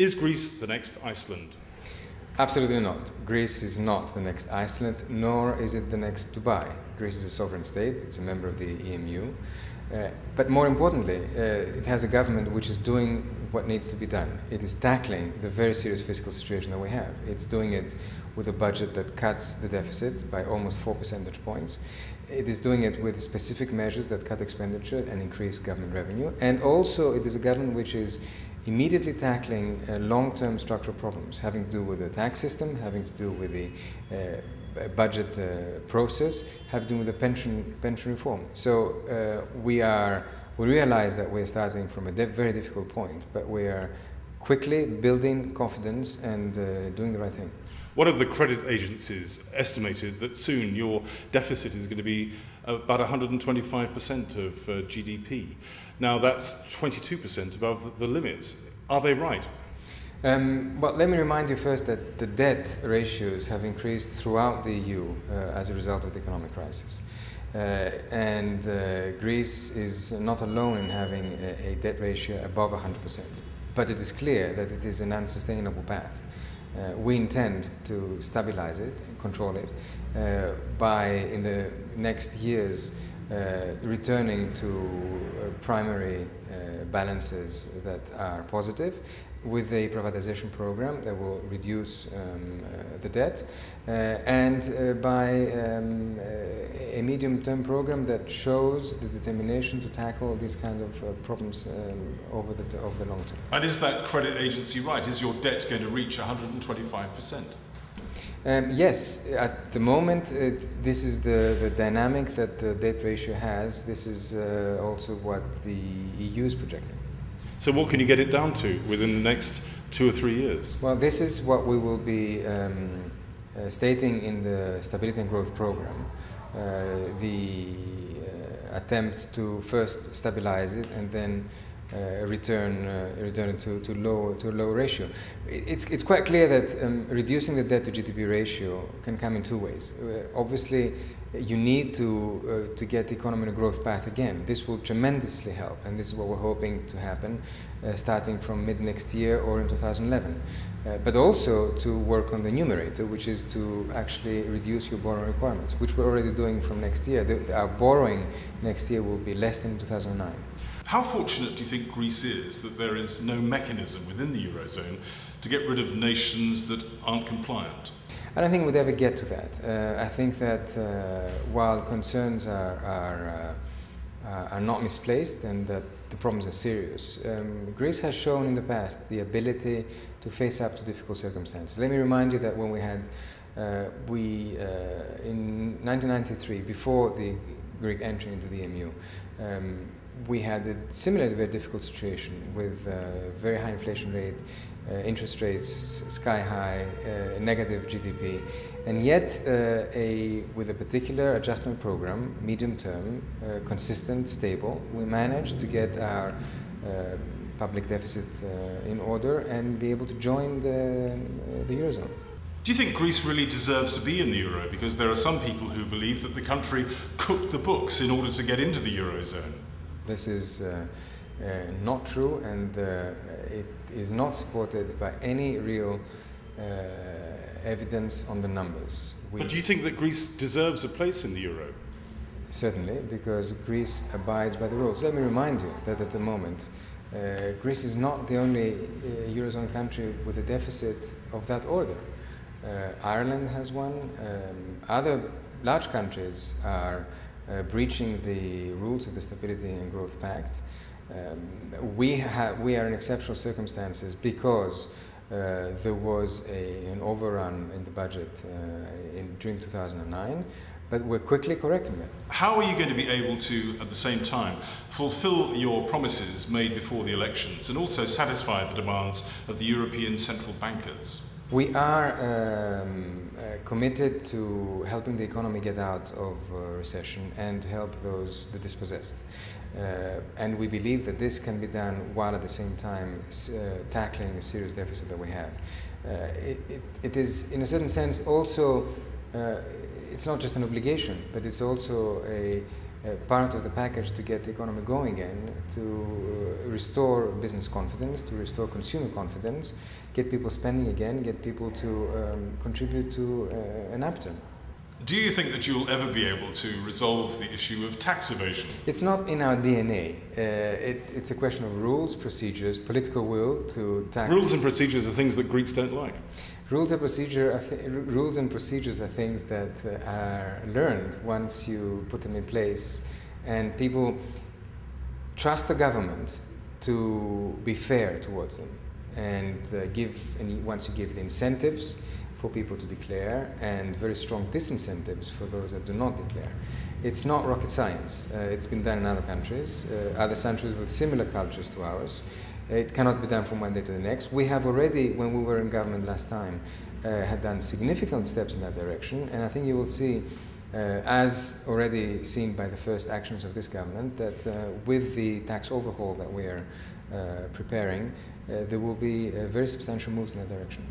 Is Greece the next Iceland? Absolutely not. Greece is not the next Iceland, nor is it the next Dubai. Greece is a sovereign state, it's a member of the EMU. But more importantly, it has a government which is doing what needs to be done. It is tackling the very serious fiscal situation that we have. It's doing it with a budget that cuts the deficit by almost 4 percentage points. It is doing it with specific measures that cut expenditure and increase government revenue. And also it is a government which is immediately tackling long-term structural problems having to do with the tax system, having to do with the budget process, having to do with the pension reform. So we realize that we're starting from a very difficult point, but we are quickly building confidence and doing the right thing. One of the credit agencies estimated that soon your deficit is going to be about 125% of GDP. Now that's 22% above the limit. Are they right? Well, let me remind you first that the debt ratios have increased throughout the EU as a result of the economic crisis. Greece is not alone in having a debt ratio above 100%. But it is clear that it is an unsustainable path. We intend to stabilize it and control it by, in the next years, returning to primary balances that are positive, with a privatization program that will reduce the debt, and by a medium-term program that shows the determination to tackle these kind of problems over the long term. And is that credit agency right? Is your debt going to reach 125%? Yes, at the moment this is the dynamic that the debt ratio has. This is also what the EU is projecting. So what can you get it down to within the next 2 or 3 years? Well, this is what we will be stating in the Stability and Growth Programme. The attempt to first stabilize it and then return it to a low ratio. It's quite clear that reducing the debt to GDP ratio can come in two ways. Obviously, you need to get the economy on a growth path again. This will tremendously help, and this is what we're hoping to happen starting from mid next year or in 2011. But also to work on the numerator, which is to actually reduce your borrowing requirements, which we're already doing from next year. Our borrowing next year will be less than 2009. How fortunate do you think Greece is that there is no mechanism within the Eurozone to get rid of nations that aren't compliant? I don't think we'd ever get to that. I think that while concerns are not misplaced and that the problems are serious, Greece has shown in the past the ability to face up to difficult circumstances. Let me remind you that when we had, in 1993, before the Greek entry into the EMU, we had a similarly very difficult situation with very high inflation rate, interest rates sky high, negative GDP, and yet with a particular adjustment program, medium term, consistent, stable, we managed to get our public deficit in order and be able to join the Eurozone. Do you think Greece really deserves to be in the Euro? Because there are some people who believe that the country cooked the books in order to get into the Eurozone. This is not true, and it is not supported by any real evidence on the numbers. But do you think that Greece deserves a place in the Euro? Certainly, because Greece abides by the rules. Let me remind you that at the moment, Greece is not the only Eurozone country with a deficit of that order. Ireland has one. Other large countries are breaching the rules of the Stability and Growth Pact. We are in exceptional circumstances because there was an overrun in the budget during 2009, but we're quickly correcting that. How are you going to be able to, at the same time, fulfill your promises made before the elections and also satisfy the demands of the European central bankers? We are committed to helping the economy get out of recession and help those the dispossessed. And we believe that this can be done while at the same time tackling the serious deficit that we have. It is, in a certain sense, also, it's not just an obligation, but it's also part of the package to get the economy going again, to restore business confidence, to restore consumer confidence, get people spending again, get people to contribute to an upturn. Do you think that you'll ever be able to resolve the issue of tax evasion? It's not in our DNA. It's a question of rules, procedures, political will to tax. Rules and procedures are things that Greeks don't like. Rules and procedures are things that are learned once you put them in place, and people trust the government to be fair towards them, and once you give the incentives for people to declare and very strong disincentives for those that do not declare. It's not rocket science. It's been done in other countries with similar cultures to ours. It cannot be done from one day to the next. We have already, when we were in government last time, had done significant steps in that direction, and I think you will see, as already seen by the first actions of this government, that with the tax overhaul that we are preparing, there will be very substantial moves in that direction.